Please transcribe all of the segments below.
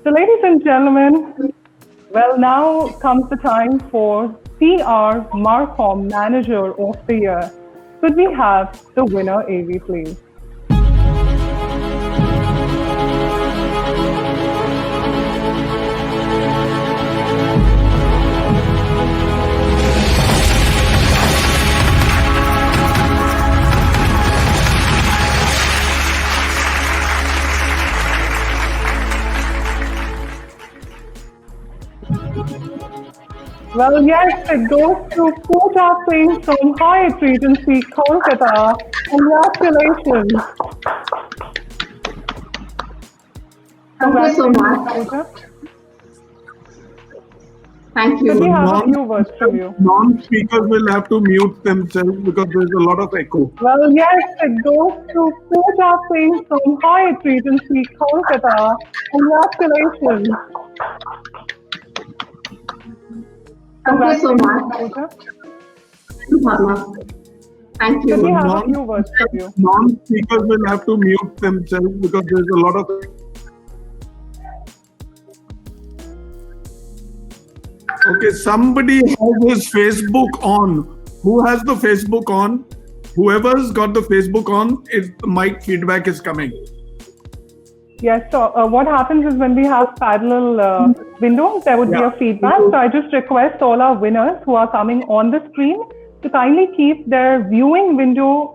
So, ladies and gentlemen, well, now comes the time for PR Marcom Manager of the Year. Could we have the winner, AV, please? Well, yes, it goes to Pooja Singh from Hyatt Regency, Kolkata. Congratulations. Thank you so much. Pooja. Thank Could we you. have a few words from you? Non-speakers will have to mute themselves because there's a lot of echo. Well, yes, it goes to Pooja Singh from Hyatt Regency, Kolkata. Congratulations. Thank you so much. Pooja. Thank you, Padma. Thank Could we you. have a few words from you? Non-speakers will have to mute themselves because there's a lot of. Okay, somebody has his Facebook on. Who has the Facebook on? Whoever's got the Facebook on, the mic feedback is coming. Yes, so what happens is when we have parallel windows, there would be a feedback. So I just request all our winners who are coming on the screen to kindly keep their viewing window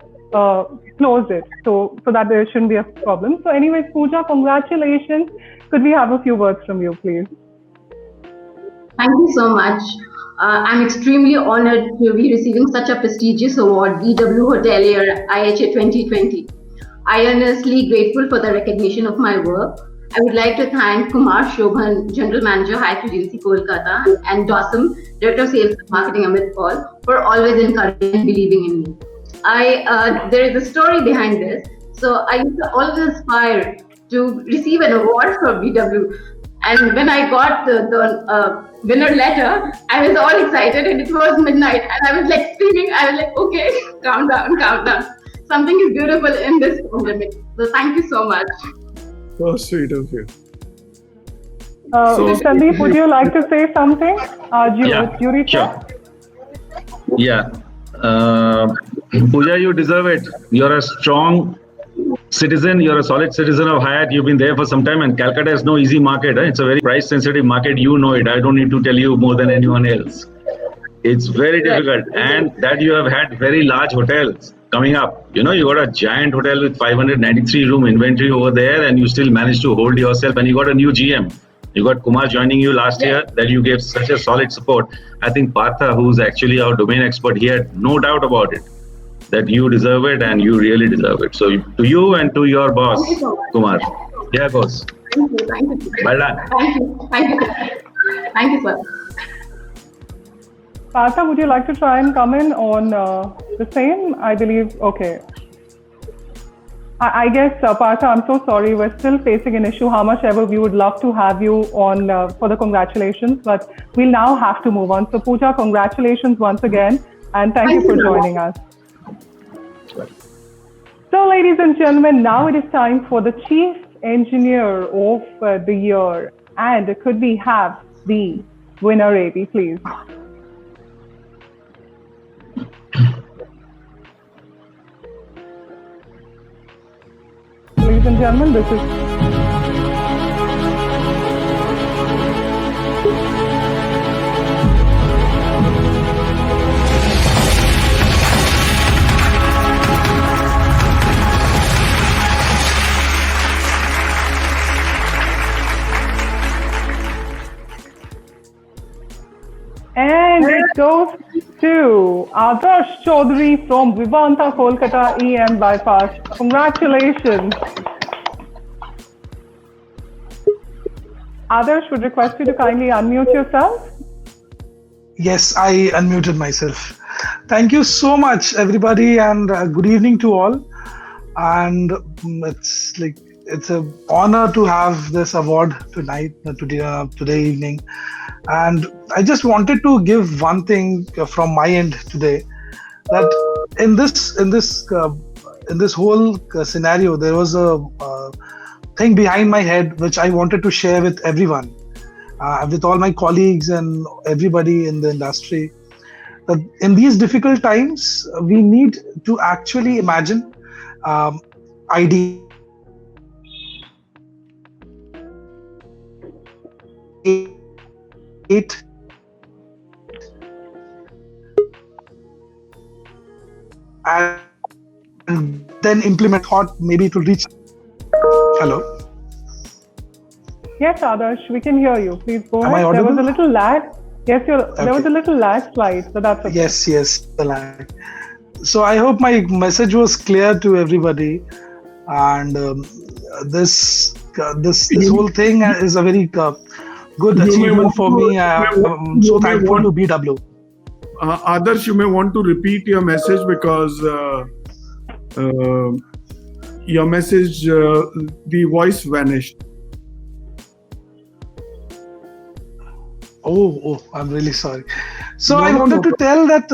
closed so that there shouldn't be a problem. So anyways, Pooja, congratulations. Could we have a few words from you, please? Thank you so much. I'm extremely honored to be receiving such a prestigious award, DW Hotelier IHA 2020. I am earnestly grateful for the recognition of my work. I would like to thank Kumar Shobhan, General Manager, Hyatt Regency, Kolkata, and Dawson, Director of Sales and Marketing, Amit Paul, for always encouraging and believing in me. There is a story behind this. So I used to always aspire to receive an award for BW. And when I got the winner letter, I was all excited, and it was midnight, and I was like screaming. I was like, okay, calm down, calm down. Something is beautiful in this pandemic. So thank you so much. So sweet of you. Sandeep, would you like to say something? Jury sure. Yeah. Pooja, you deserve it. You're a strong citizen. You're a solid citizen of Hyatt. You've been there for some time, and Calcutta is no easy market. It's a very price-sensitive market. You know it. I don't need to tell you more than anyone else. It's very difficult, and that you have had very large hotels coming up. You got a giant hotel with 593 room inventory over there, and you still managed to hold yourself, and you got a new GM. You got Kumar joining you last year, that you gave such a solid support. I think Partha, who's actually our domain expert, he had no doubt about it, that you deserve it, and you really deserve it. So to you and to your boss, Kumar, here goes. Thank you. Thank you. Well done. Thank you. Thank you. Thank you, sir. Partha, would you like to try and come in on the same? I believe, okay. I guess, Partha, I'm so sorry. We're still facing an issue. How much ever we would love to have you on for the congratulations, but we'll now have to move on. So, Pooja, congratulations once again, and thank you for joining us. So, ladies and gentlemen, now it is time for the Chief Engineer of the Year. And could we have the winner, AV, please? Ladies and gentlemen, this is and it goes to Adarsh Chaudhary from Vivanta Kolkata EM Bypass. Congratulations. Adarsh, would request you to kindly unmute yourself. Yes, I unmuted myself. Thank you so much, everybody, and good evening to all. And it's an honor to have this award today evening. And I just wanted to give one thing from my end today, that in this whole scenario, there was thing behind my head which I wanted to share with everyone, with all my colleagues and everybody in the industry. That in these difficult times, we need to actually imagine ideas. And then implement thought, maybe to reach. Hello. Yes, Adarsh, we can hear you. Please go Am I ahead. There was audible? a little lag. Yes, there was Okay. a little lag slide, so that's okay. Yes, the lag. So I hope my message was clear to everybody, and this whole thing is a very good You may achievement want for to- me. you may I'm so want- thankful to BW. Adarsh, you may want to repeat your message because your message, the voice vanished. Oh, I'm really sorry. So No, I no, wanted no to tell that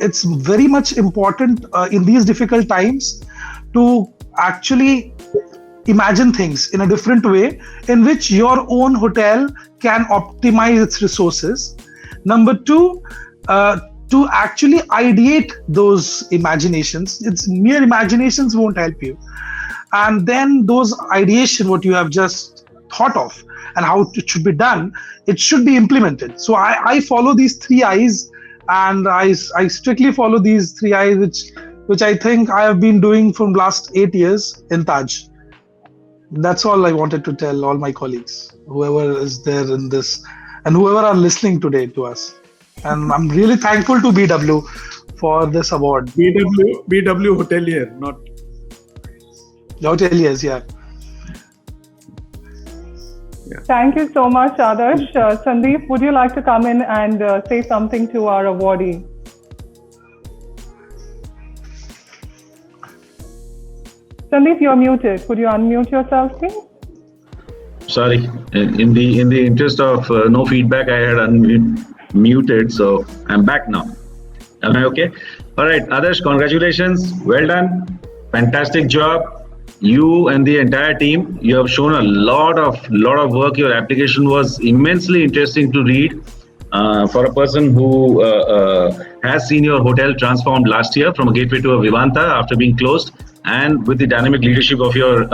it's very much important in these difficult times to actually imagine things in a different way in which your own hotel can optimize its resources. Number two, to actually ideate those imaginations. It's mere imaginations won't help you. And then those ideation, what you have just thought of and how it should be done, it should be implemented. So I follow these 3 I's, and I strictly follow these 3 I's, which I think I have been doing from last 8 years in Taj. That's all I wanted to tell all my colleagues, whoever is there in this, and whoever are listening today to us. And I'm really thankful to BW for this award. BW Hotelier, not. Hoteliers, yeah. Thank you so much, Adarsh. Sandeep, would you like to come in and say something to our awardee? Sandeep, you're muted. Could you unmute yourself, please? Sorry, in the interest of no feedback, I had unmuted, so I'm back now. Am I okay? All right, Adarsh, congratulations. Well done. Fantastic job. You and the entire team, you have shown a lot of work. Your application was immensely interesting to read. For a person who has seen your hotel transformed last year from a Gateway to a Vivanta after being closed, and with the dynamic leadership of your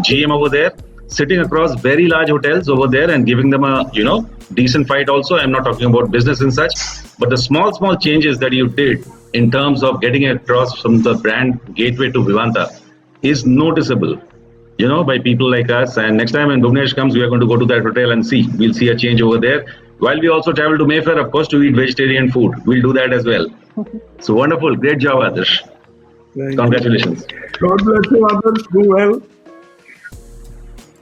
GM over there, sitting across very large hotels over there and giving them a decent fight also. I'm not talking about business and such, but the small changes that you did in terms of getting across from the brand Gateway to Vivanta is noticeable, by people like us. And next time when Bhuvnesh comes, we are going to go to that hotel and see. We'll see a change over there. While we also travel to Mayfair, of course, to eat vegetarian food. We'll do that as well. So wonderful. Great job, Adarsh. Congratulations. God bless you, Adarsh. Do well.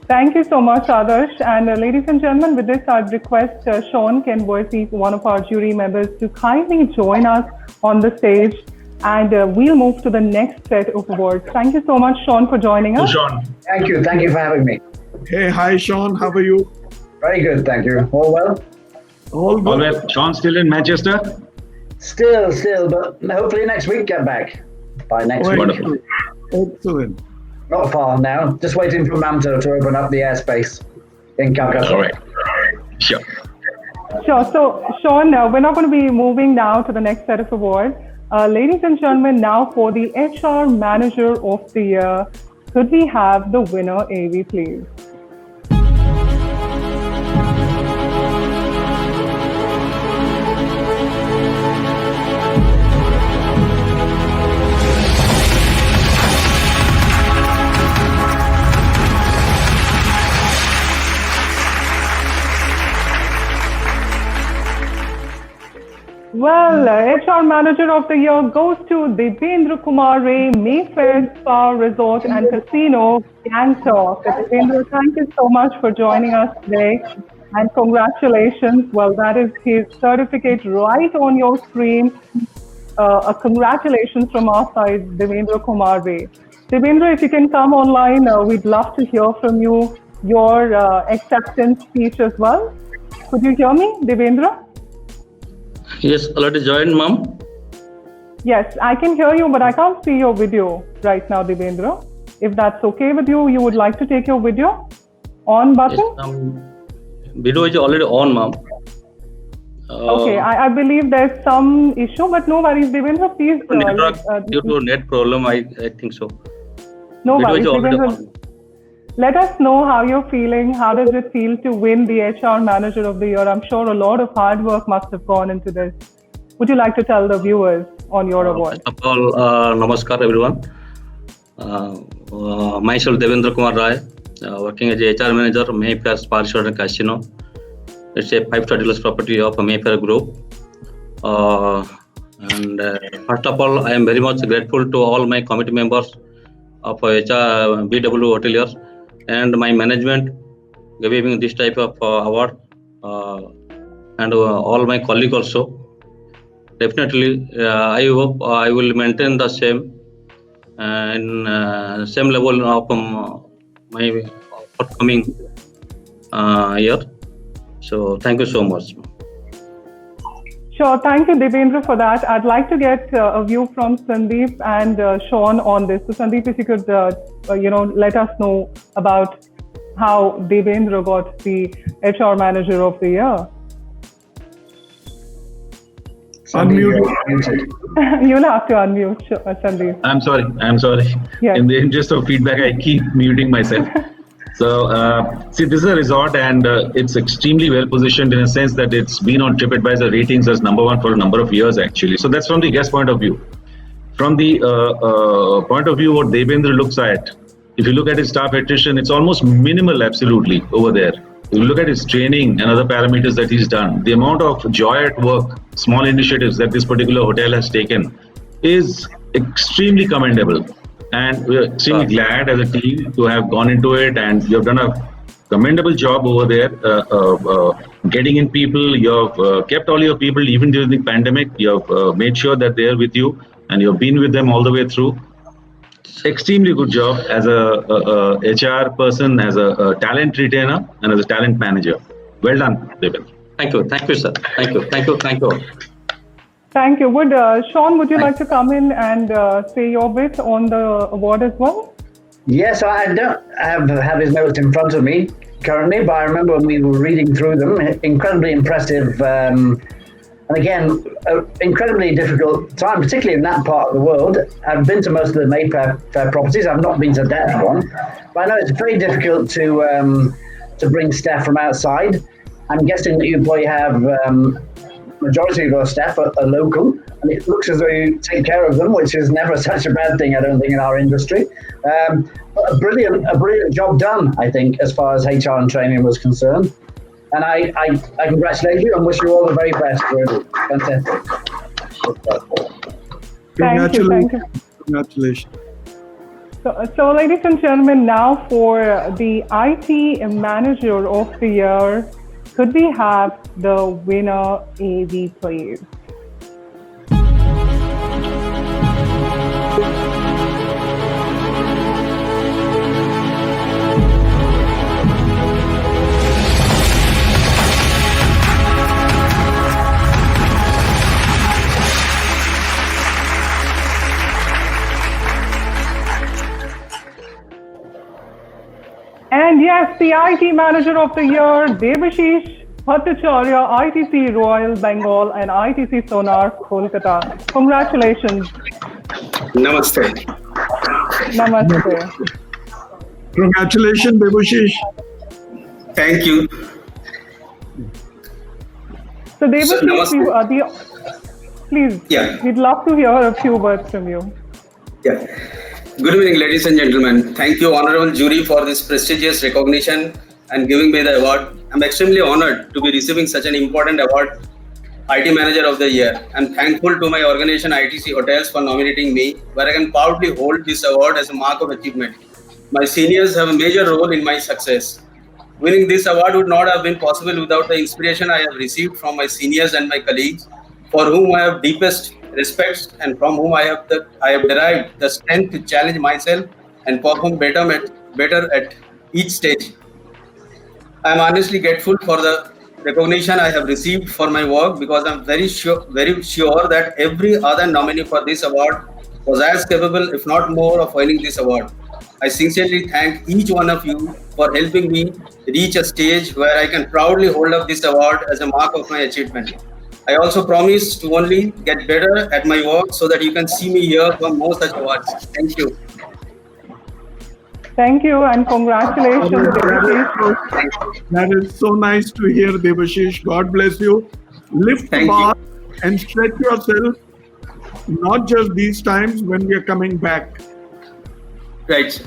Thank you so much, Adarsh. And ladies and gentlemen, with this, I'd request Sean Kenworthy, one of our jury members, to kindly join us on the stage. And we'll move to the next set of awards. Thank you so much, Sean, for joining us. Sean. Thank you for having me. Hey, hi, Sean. How are you? Very good, thank you. All well? All good. All well. Sean still in Manchester? Still, but hopefully next week get back. By next week. Wonderful. Excellent. Not far now. Just waiting for Mamto to open up the airspace in Calcutta. All right. Sure. Sure. So, Sean, we're not going to be moving now to the next set of awards. Ladies and gentlemen, now for the HR Manager of the Year, could we have the winner, AV, please? Well, HR Manager of the Year goes to Devendra Kumar Ray, Mayfair Spa Resort and Casino, Gangtok. Devendra, thank you so much for joining us today, and congratulations. Well, that is his certificate right on your screen. A congratulations from our side, Devendra Kumar Ray. Devendra, if you can come online, we'd love to hear from you, your acceptance speech as well. Could you hear me, Devendra? Yes, allowed to join, ma'am. Yes, I can hear you, but I can't see your video right now, Devendra. if that's okay with you, you would like to take your video on button? Yes, video is already on, ma'am. Okay, I believe there's some issue, but no worries, Devendra, please. Due to net problem, I think so. No Video worries, is already Devendra. on. Let us know how you're feeling. How does it feel to win the HR Manager of the Year? I'm sure a lot of hard work must have gone into this. Would you like to tell the viewers on your award? First of all, namaskar everyone. Myself Devendra Kumar Rai, working as a HR Manager, Mayfair Spa Resort and Casino. It's a 5-star deluxe property of Mayfair Group. And first of all, I am very much grateful to all my committee members of HR BW Hoteliers and my management giving this type of award, and all my colleagues also. Definitely, I hope I will maintain the same and same level of my upcoming year. So thank you so much. Sure, thank you, Devendra, for that. I'd like to get a view from Sandeep and Sean on this. So, Sandeep, if you could, let us know about how Devendra got the HR Manager of the Year. Unmute. You'll have to unmute, Sandeep. I'm sorry. Yes. In the interest of feedback, I keep muting myself. So, see, this is a resort and it's extremely well positioned in a sense that it's been on TripAdvisor ratings as #1 for a number of years, actually. So that's from the guest point of view. From the point of view, what Devendra looks at, if you look at his staff attrition, it's almost minimal, absolutely, over there. If you look at his training and other parameters that he's done, the amount of joy at work, small initiatives that this particular hotel has taken is extremely commendable. And we're extremely glad as a team to have gone into it, and you have done a commendable job over there, getting in people. You have kept all your people even during the pandemic. You have made sure that they are with you, and you have been with them all the way through. Extremely good job as a HR person, as a talent retainer, and as a talent manager. Well done, Devendra. Thank you, sir. Thank you. Thank you. Sean, would you like to come in and say your bit on the award as well? Yes, I don't have his notes in front of me currently, but I remember when we were reading through them, incredibly impressive. And again, incredibly difficult time, particularly in that part of the world. I've been to most of the Mayfair properties. I've not been to that one, but I know it's very difficult to bring staff from outside. I'm guessing that you probably have majority of our staff are local, and it looks as though you take care of them, which is never such a bad thing, I don't think, in our industry. But a brilliant job done, I think, as far as HR and training was concerned. And I congratulate you and wish you all the very best, really. Fantastic. Thank you. Congratulations. So, ladies and gentlemen, now for the IT Manager of the Year, could we have the winner AV, please? And yes, the IT Manager of the Year, Debashish Bhattacharya, ITC Royal Bengal and ITC Sonar, Kolkata. Congratulations. Namaste. Namaste. Congratulations, Debashish. Thank you. So Debashish, please, Yeah. we'd love to hear a few words from you. Yeah. Good evening, ladies and gentlemen. Thank you, honorable jury, for this prestigious recognition and giving me the award. I'm extremely honored to be receiving such an important award, IT Manager of the Year. I'm thankful to my organization ITC Hotels for nominating me, where I can proudly hold this award as a mark of achievement. My seniors have a major role in my success. Winning this award would not have been possible without the inspiration I have received from my seniors and my colleagues, for whom I have deepest respect and from whom I have derived the strength to challenge myself and perform better at each stage. I am honestly grateful for the recognition I have received for my work, because I am very sure that every other nominee for this award was as capable, if not more, of winning this award. I sincerely thank each one of you for helping me reach a stage where I can proudly hold up this award as a mark of my achievement. I also promise to only get better at my work so that you can see me here for more such awards. Thank you. Thank you and congratulations, Debashish. That is so nice to hear, Debashish. God bless you. Lift the bar and stretch yourself, not just these times when we are coming back. Right. So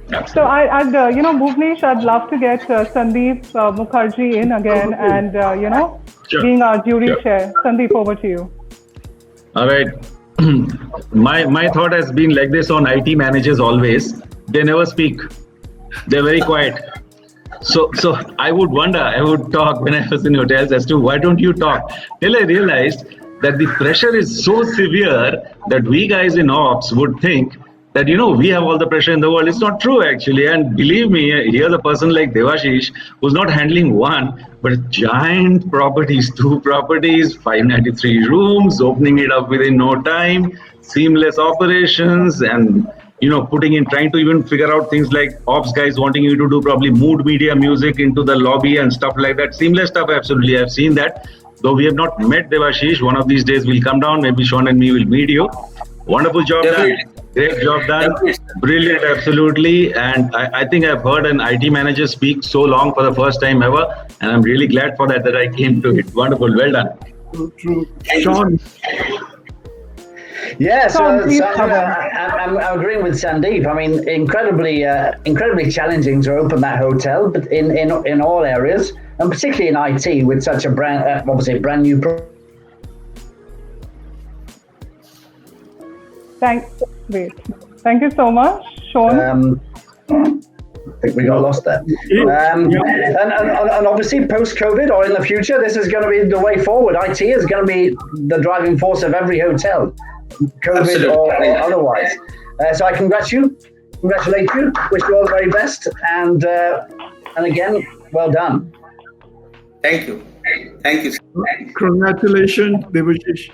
Bhuvnesh, I'd love to get Sandeep Mukherjee in again and, Sure. being our jury chair. Sandeep, over to you. All right. My thought has been like this on IT managers always. They never speak. They're very quiet. So I would talk when I was in hotels as to why don't you talk? Till I realized that the pressure is so severe that we guys in ops would think that, we have all the pressure in the world. It's not true, actually. And believe me, here's a person like Debashish who's not handling one, but giant properties, 2 properties, 593 rooms, opening it up within no time, seamless operations, and, trying to even figure out things like ops guys wanting you to do probably mood media music into the lobby and stuff like that. Seamless stuff, absolutely. I've seen that. Though we have not met Debashish, one of these days we'll come down. Maybe Sean and me will meet you. Wonderful job done. Great job done. Brilliant, absolutely. And I think I've heard an IT manager speak so long for the first time ever. And I'm really glad for that I came to it. Wonderful. Well done. True. Sean. Yes, I'm agreeing with Sandeep. I mean, incredibly challenging to open that hotel, but in all areas, and particularly in IT with such a brand new. Thank you so much, Sean. I think we got lost there. And obviously, post-COVID or in the future, this is going to be the way forward. IT is going to be the driving force of every hotel, COVID or otherwise. So I congratulate you. Wish you all the very best. And again, well done. Thank you. Thank you. Congratulations, Debashish.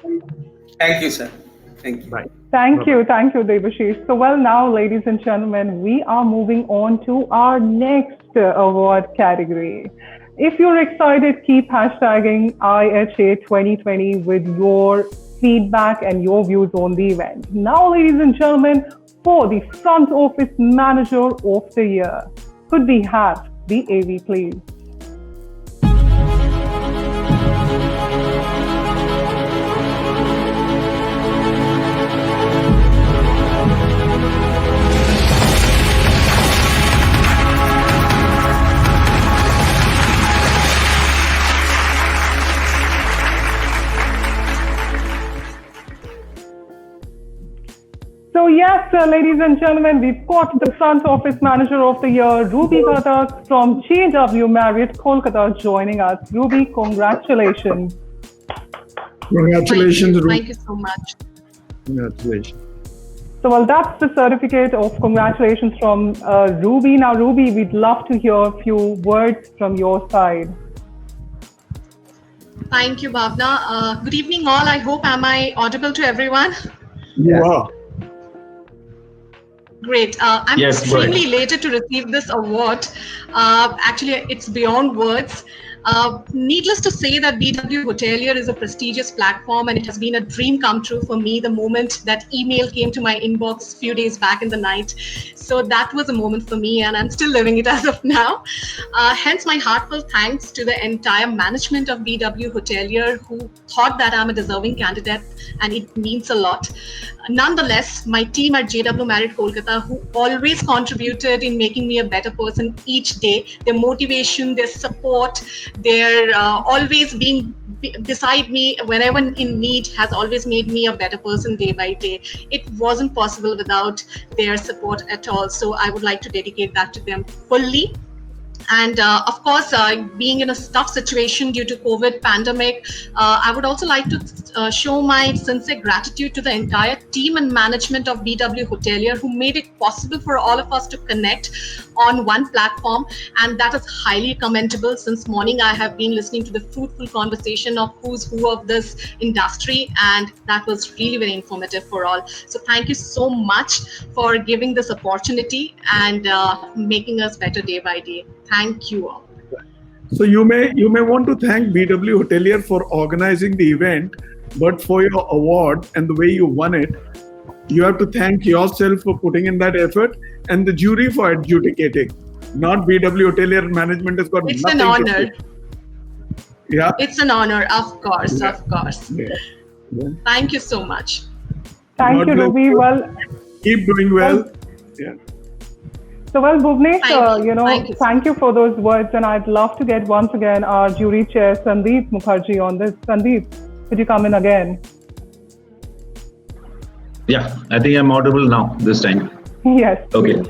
Thank you, sir. Thank you. Bye. Thank you, Debashish. So, now, ladies and gentlemen, we are moving on to our next award category. If you're excited, keep hashtagging IHA 2020 with your feedback and your views on the event. Now, ladies and gentlemen, for the Front Office Manager of the Year, could we have the AV, please? So yes, ladies and gentlemen, we've got the Front Office Manager of the Year, Ruby Ghatak from JW Marriott, Kolkata, joining us. Ruby, congratulations. Congratulations, Ruby. Thank you so much. Congratulations. So that's the certificate of congratulations from Ruby. Now, Ruby, we'd love to hear a few words from your side. Thank you, Bhavna. Good evening, all. I hope, am I audible to everyone? You are. Great. I'm extremely elated to receive this award. Actually, it's beyond words. Needless to say that BW Hotelier is a prestigious platform, and it has been a dream come true for me the moment that email came to my inbox a few days back in the night. So that was a moment for me, and I'm still living it as of now. Hence my heartfelt thanks to the entire management of BW Hotelier who thought that I'm a deserving candidate, and it means a lot. Nonetheless, my team at JW Marriott Kolkata, who always contributed in making me a better person each day, their motivation, their support, their always being beside me whenever in need has always made me a better person day by day. It wasn't possible without their support at all. So I would like to dedicate that to them fully. And of course, being in a tough situation due to COVID pandemic, I would also like to show my sincere gratitude to the entire team and management of BW Hotelier, who made it possible for all of us to connect on one platform. And that is highly commendable. Since morning, I have been listening to the fruitful conversation of who's who of this industry, and that was really very informative for all. So thank you so much for giving this opportunity and making us better day by day. Thank you all. So you may want to thank BW Hotelier for organizing the event, but for your award and the way you won it, you have to thank yourself for putting in that effort and the jury for adjudicating. Not BW Hotelier management has got It's nothing an honor. to do. Yeah. It's an honor, of course, Yeah. of course. Yeah. Yeah. Thank you so much. Thank God you, bless Ruby. you. Well, Keep doing well. Yeah. so Bhuvnesh, Thank you. thank you for those words, and I'd love to get once again our jury chair, Sandeep Mukherjee, on this. Sandeep, could you come in again? Yeah, I think I'm audible now this time. Yes. Okay. please.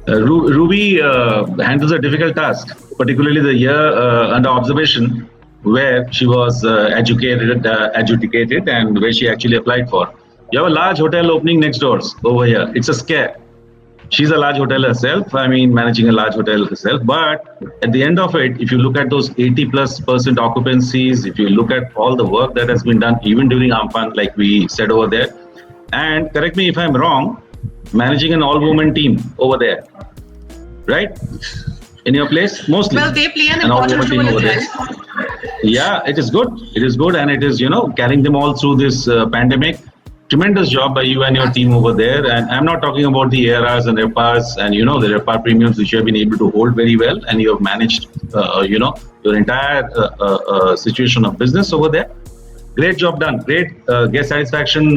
Ruby handles a difficult task, particularly the year under observation, where she was adjudicated and where she actually applied for. You have a large hotel opening next doors over here. It's a scare. She's a large hotel herself. I mean, managing a large hotel herself. But at the end of it, if you look at those 80+% occupancies, if you look at all the work that has been done, even during Amphan, like we said over there, and correct me if I'm wrong, managing an all-woman team over there, right? In your place, mostly. Well, they play an all-woman important team role over as there. well. Yeah, it is good. It is good, and it is, carrying them all through this pandemic. Tremendous job by you and your team over there. And I'm not talking about the ARRs and RevPARs and, the RevPAR premiums, which you have been able to hold very well, and you have managed, your entire situation of business over there. Great job done. Great guest satisfaction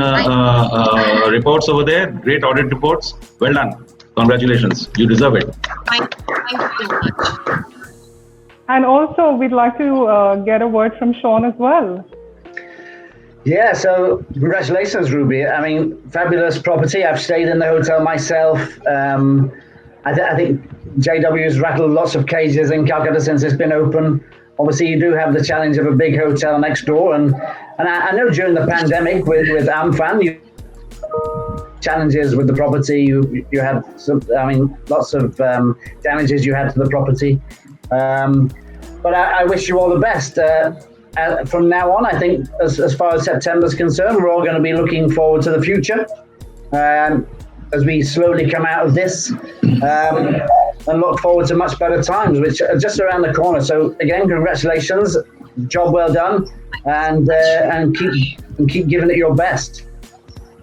reports over there. Great audit reports. Well done. Congratulations. You deserve it. Thank you so much. And also, we'd like to get a word from Sean as well. Yeah, so congratulations, Ruby. I mean, fabulous property. I've stayed in the hotel myself. I think JW has rattled lots of cages in Calcutta since it's been open. Obviously, you do have the challenge of a big hotel next door. And I know during the pandemic with Amphan, you challenges with the property. You had lots of damages you had to the property. But I wish you all the best. From now on, I think as far as September's concerned, we're all going to be looking forward to the future as we slowly come out of this and look forward to much better times, which are just around the corner. So again, congratulations, job well done, and keep giving it your best.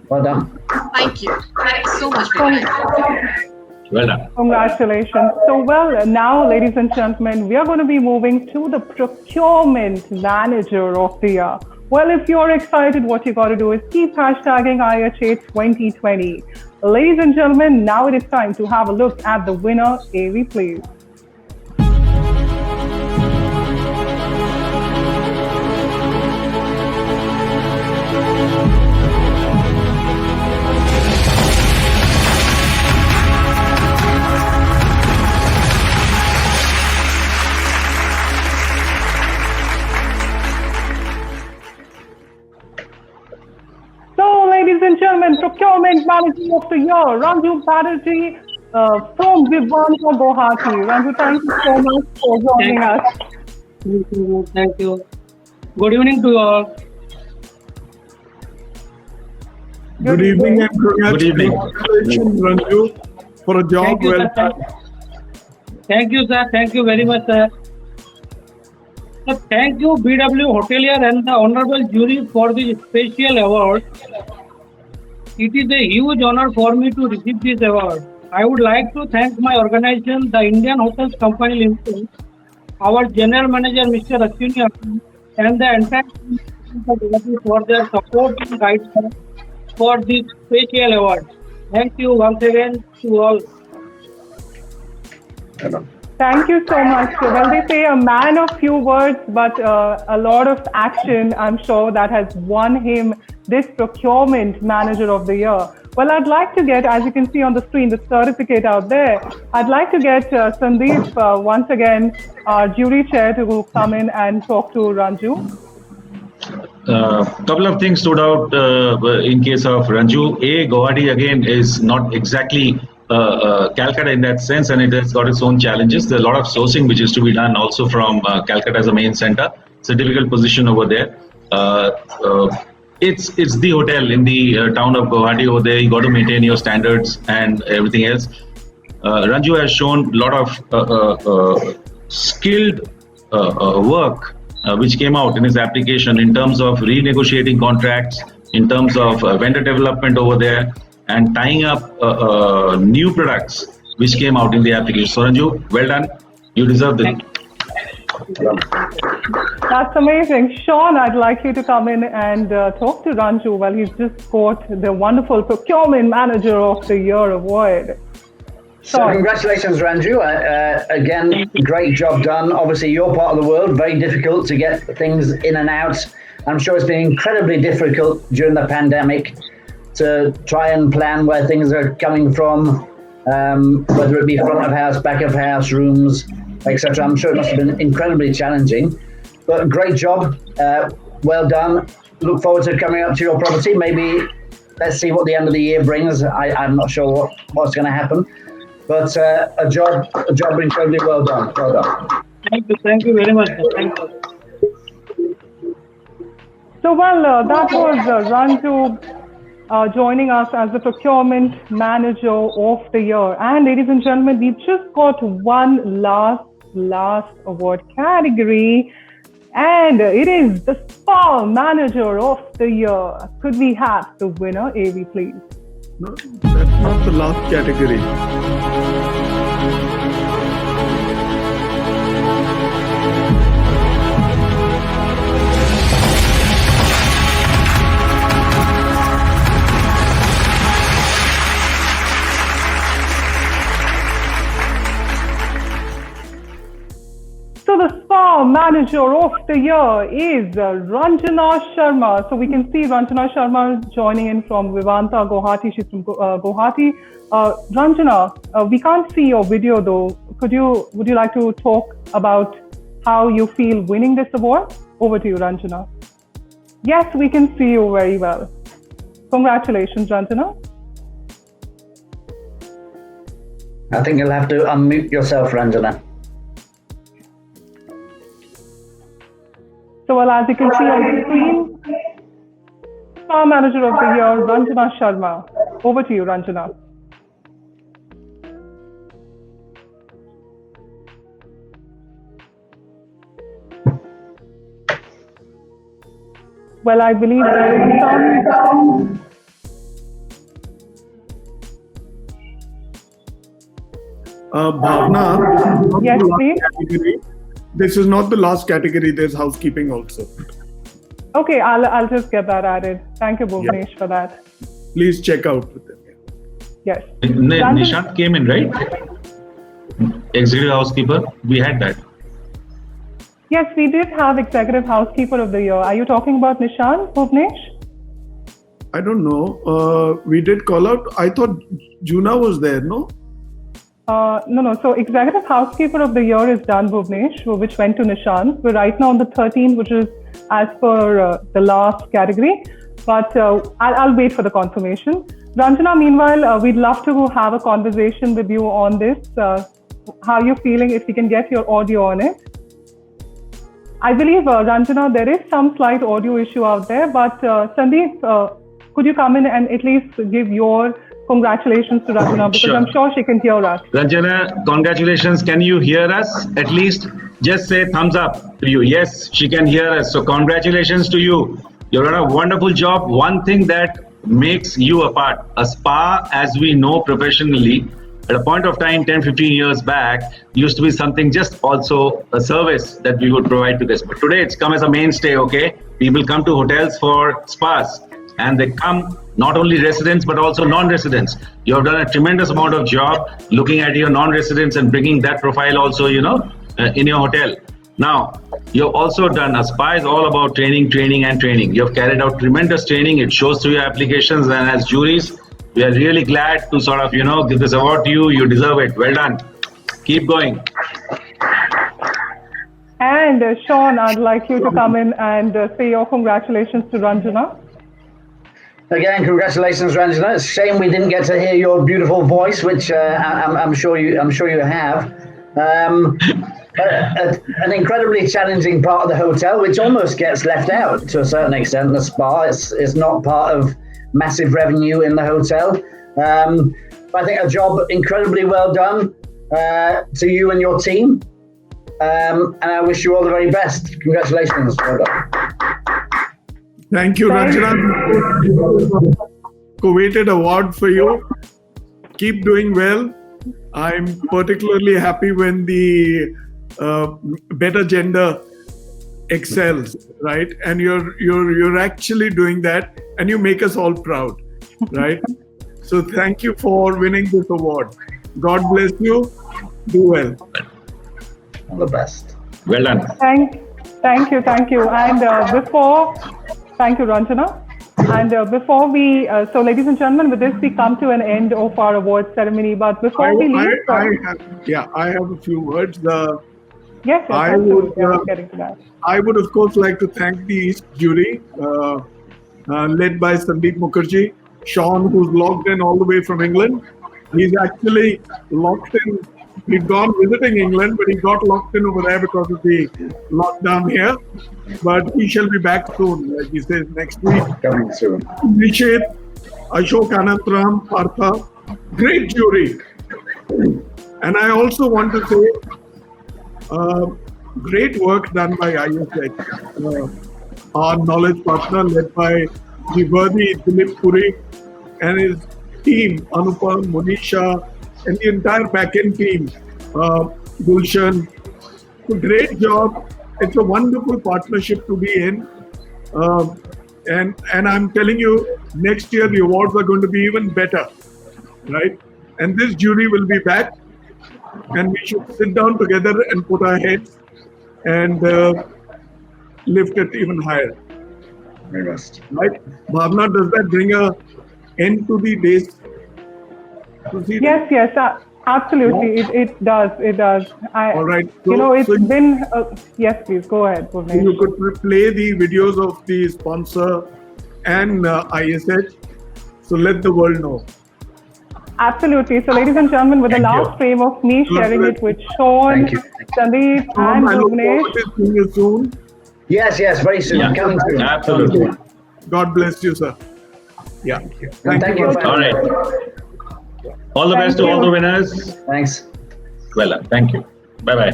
Well done. Thank you. Thank you so much for that. Well done. Congratulations. So, now, ladies and gentlemen, we are going to be moving to the procurement manager of the year. Well, if you're excited, what you got to do is keep hashtagging IHA 2020. Ladies and gentlemen, now it is time to have a look at the winner, AV, please. So, ladies and gentlemen, procurement manager of the year, Ranju Batterjee from Vivanta Guwahati. Ranju, thank you so much for joining us. Thank you. Good evening to you all. Good evening and congratulations, Ranju, for a job well done. Thank you, sir. Thank you very much, sir. So thank you, BW Hotelier and the honorable jury for this special award. It is a huge honor for me to receive this award. I would like to thank my organization, the Indian Hotels Company Limited, our General Manager, Mr. Ashwini Appu, and the entire team for their support and guidance for this special award. Thank you once again to all. Thank you so much. Well, they say a man of few words, but a lot of action, I'm sure, that has won him this procurement manager of the year. Well, I'd like to get, as you can see on the screen, the certificate out there. I'd like to get Sandeep, once again, our jury chair, to come in and talk to Ranju. Couple of things stood out in case of Ranju. Guwahati again is not exactly Calcutta in that sense, and it has got its own challenges. There's a lot of sourcing which is to be done also from Calcutta as a main center. It's a difficult position over there. It's the hotel in the town of Guwahati over there. You got to maintain your standards and everything else. Ranju has shown a lot of skilled work which came out in his application in terms of renegotiating contracts, in terms of vendor development over there, and tying up new products which came out in the application. So Ranju, well done. You deserve it. That's amazing. Sean, I'd like you to come in and talk to Ranju. Well, he's just got the wonderful Procurement Manager of the Year award. So congratulations, Ranju. Again, great job done. Obviously, your part of the world, very difficult to get things in and out. I'm sure it's been incredibly difficult during the pandemic to try and plan where things are coming from, whether it be front of house, back of house, rooms, etc. I'm sure it must have been incredibly challenging, but great job. Well done. Look forward to coming up to your property. Maybe let's see what the end of the year brings. I'm not sure what's going to happen, but a job incredibly well done. Well done. Thank you very much. Thank you. So, well, that was Ranju joining us as the Procurement Manager of the Year. And ladies and gentlemen, we've just got one last award category, and it is the Spa Manager of the Year. Could we have the winner, Avi, please? No, that's not the last category. So the Spa Manager of the Year is Ranjana Sharma. So we can see Ranjana Sharma joining in from Vivanta, Guwahati. She's from Guwahati. Ranjana, we can't see your video though. Would you like to talk about how you feel winning this award? Over to you, Ranjana. Yes, we can see you very well. Congratulations, Ranjana. I think you'll have to unmute yourself, Ranjana. So, well, as you can see on the screen, Spa Manager of the Year, Ranjana Sharma. Over to you, Ranjana. Well, I believe there is some... Bhavna, yes, please. This is not the last category. There's housekeeping also. Okay, I'll just get that added. Thank you, Bhuvnesh, for that. Please check out with them. Yes. Nishant came in, right? Executive housekeeper. We had that. Yes, we did have Executive Housekeeper of the Year. Are you talking about Nishant, Bhuvnesh? I don't know. We did call out. I thought Juna was there, no? No. So Executive Housekeeper of the Year is done, Bhuvnesh, which went to Nishant. We're right now on the 13th, which is as per the last category. But I'll wait for the confirmation. Ranjana, meanwhile, we'd love to have a conversation with you on this. How are you feeling if we can get your audio on it? I believe, Ranjana, there is some slight audio issue out there. But Sandeep, could you come in and at least give your congratulations to Ranjana, because I'm sure she can hear us. Ranjana, congratulations. Can you hear us? At least just say thumbs up to you. Yes, she can hear us. So congratulations to you. You've done a wonderful job. One thing that makes you apart, a spa, as we know professionally, at a point of time 10, 15 years back, used to be something just also a service that we would provide to this. But today it's come as a mainstay, okay? People come to hotels for spas, and they come not only residents but also non-residents. You have done a tremendous amount of job looking at your non-residents and bringing that profile also, in your hotel. Now, you've also done, a spa is all about training. You have carried out tremendous training. It shows through your applications, and as juries, We are really glad to sort of, give this award to you. You deserve it. Well done. Keep going. And Sean, I'd like you to come in and say your congratulations to Ranjana. Again, congratulations, Ranjana. It's a shame we didn't get to hear your beautiful voice, which I'm sure you have. An incredibly challenging part of the hotel, which almost gets left out to a certain extent. The spa is not part of massive revenue in the hotel. I think a job incredibly well done to you and your team. And I wish you all the very best. Congratulations. Well done. Thank you, Ranjana. Coveted award for you. Keep doing well. I'm particularly happy when the better gender excels, right? And you're actually doing that, and you make us all proud, right? So thank you for winning this award. God bless you. Do well. All the best. Well done. Thank you. And thank you, Ranjana. And before we, so ladies and gentlemen, with this we come to an end of our award ceremony. But before we leave, I have a few words. Yes, I would of course like to thank the East jury, led by Sandeep Mukherjee, Sean, who's logged in all the way from England. He's actually locked in. He'd gone visiting England, but he got locked in over there because of the lockdown here. But he shall be back soon, like he says, next week. Coming soon. Nishet, Ashok Anantram, Partha, great jury. And I also want to say, great work done by ISH, our knowledge partner led by the worthy Dilip Puri and his team, Anupam, Monisha, and the entire back-end team, Gulshan. Great job. It's a wonderful partnership to be in. And I'm telling you, next year the awards are going to be even better, right? And this jury will be back, and we should sit down together and put our heads and lift it even higher. We must. Right? Bhavna, does that bring an end to the day's proceeding? Yes, absolutely. It does. All right. Yes, please go ahead, Bhuvnesh. You could play the videos of the sponsor and ISH. So let the world know. Absolutely. So, ladies and gentlemen, with the last frame of me sharing it with Sean, Sandeep, and Bhuvnesh. See you soon. Yes, very soon. Yeah. Coming soon. Absolutely. God bless you, sir. Yeah. Thank you. All right. All the best to all the winners. Thanks. Well done. Thank you. Bye-bye.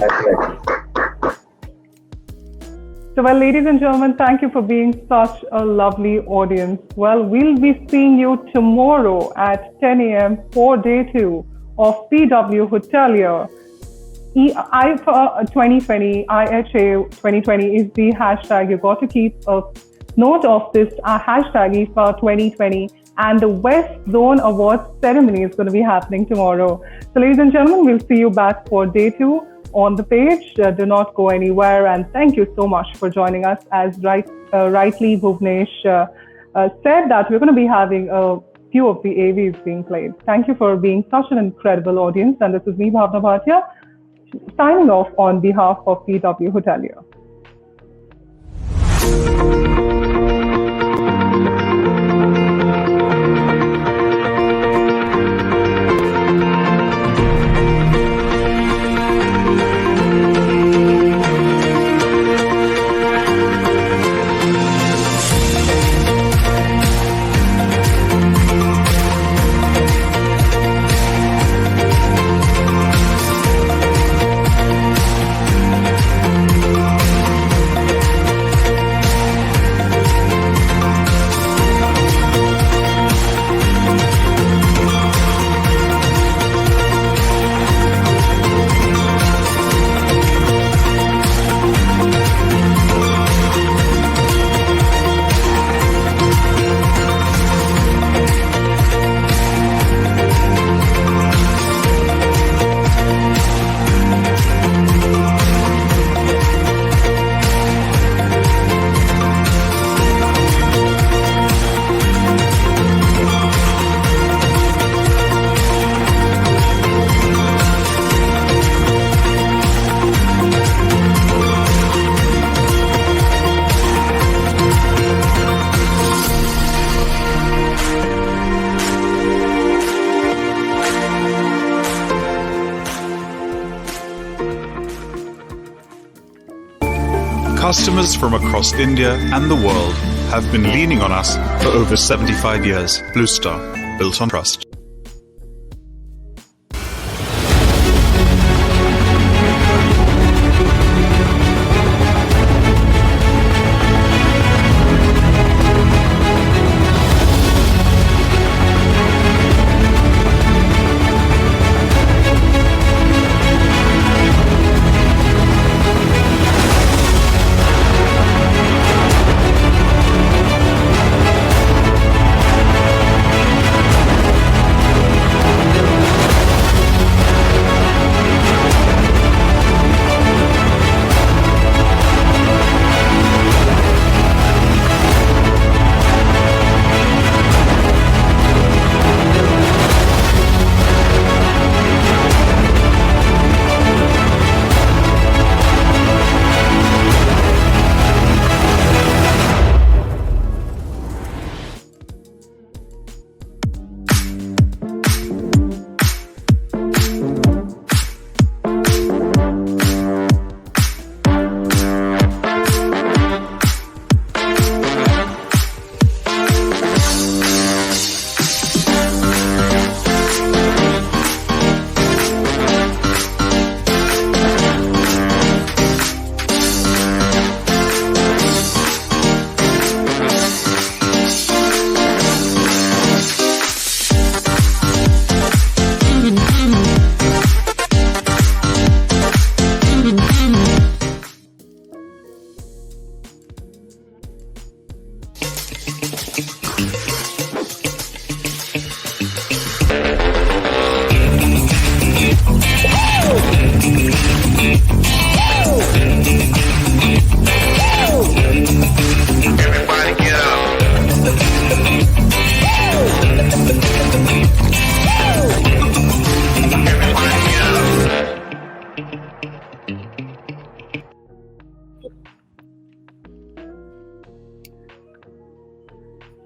So, ladies and gentlemen, thank you for being such a lovely audience. We'll be seeing you tomorrow at 10 a.m. for day 2 of PW Hotelier. 2020, IHA 2020 is the hashtag. You got to keep a note of this hashtag IFA 2020. And the West Zone Awards ceremony is going to be happening tomorrow. So, ladies and gentlemen, we'll see you back for day 2 on the page. Do not go anywhere. And thank you so much for joining us. As rightly Bhuvnesh said that we're going to be having a few of the AVs being played. Thank you for being such an incredible audience. And this is me, Bhavna Bhatia, signing off on behalf of PW Hotelier. Customers from across India and the world have been leaning on us for over 75 years. Blue Star, built on trust.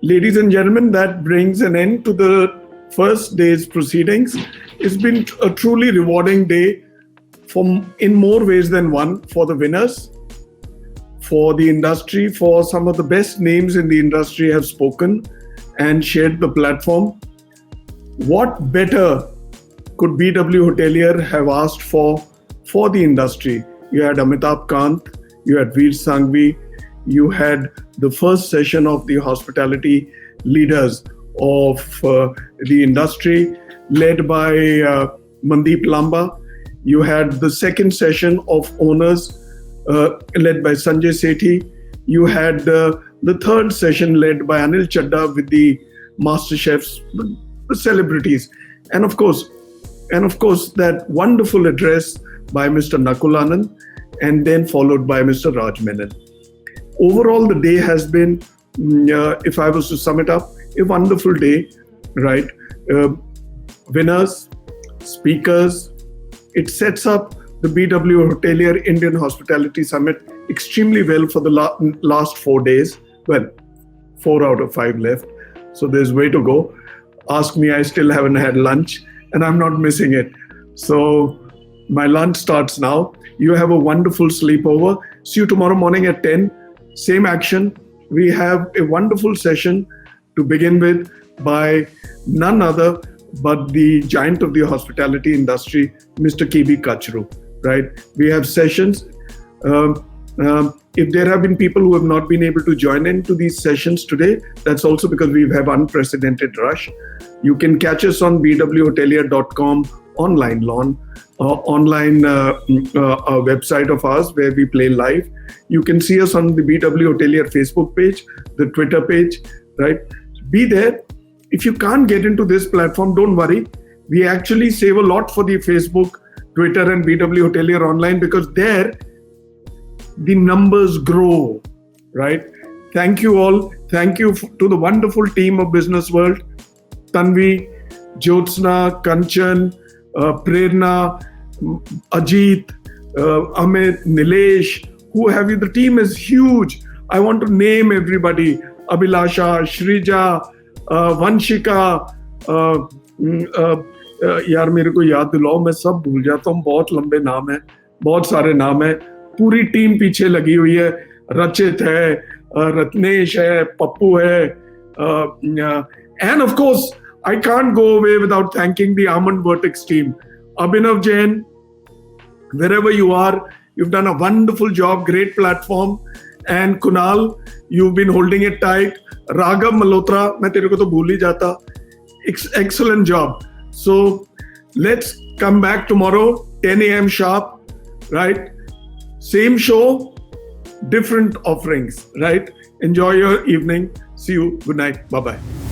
Ladies and gentlemen, that brings an end to the first day's proceedings. It's been a truly rewarding day in more ways than one for the winners, for the industry, for some of the best names in the industry have spoken and shared the platform. What better could BW Hotelier have asked for the industry? You had Amitabh Kant, you had Veer Sanghvi, you had the first session of the hospitality leaders of the industry led by Mandeep Lamba. You had the second session of owners led by Sanjay Sethi. You had the third session led by Anil Chadda with the master chefs, the celebrities. And of course, that wonderful address by Mr. Nakul Anand, and then followed by Mr. Raj Menon. Overall, the day has been, if I was to sum it up, a wonderful day, right? Winners, speakers. It sets up the BW Hotelier Indian Hospitality Summit extremely well for the last 4 days. Well, 4 out of 5 left. So there's way to go. Ask me, I still haven't had lunch and I'm not missing it. So my lunch starts now. You have a wonderful sleepover. See you tomorrow morning at 10. Same action. We have a wonderful session to begin with by none other but the giant of the hospitality industry, Mr. KB Kachru, right? We have sessions. If there have been people who have not been able to join into these sessions today, that's also because we have unprecedented rush. You can catch us on bwhotelier.com online website of ours where we play live. You can see us on the BW Hotelier Facebook page, the Twitter page, right? Be there. If you can't get into this platform, don't worry. We actually save a lot for the Facebook, Twitter and BW Hotelier online because there the numbers grow, right? Thank you all. Thank you to the wonderful team of Business World, Tanvi, Jyotsna, Kanchan, Prerna, Ajit, Amit, Nilesh, who have you. The team is huge. I want to name everybody. Abhilasha, Shrija, Vanshika, यार मेरे को याद दिलाओ, मैं सब भूल जाता हूँ, बहुत लंबे नाम है, बहुत सारे नाम है, पूरी टीम पीछे लगी हुई है. Rachit hai, Ratnesh hai, Pappu hai, and of course, I can't go away without thanking the Almond Vertex team. Abhinav Jain, wherever you are, you've done a wonderful job, great platform. And Kunal, you've been holding it tight. Raghav Malhotra, मैं तेरे को तो भूल ही जाता. Excellent job. So let's come back tomorrow, 10 a.m. sharp, right? Same show, different offerings, right? Enjoy your evening. See you. Good night. Bye-bye.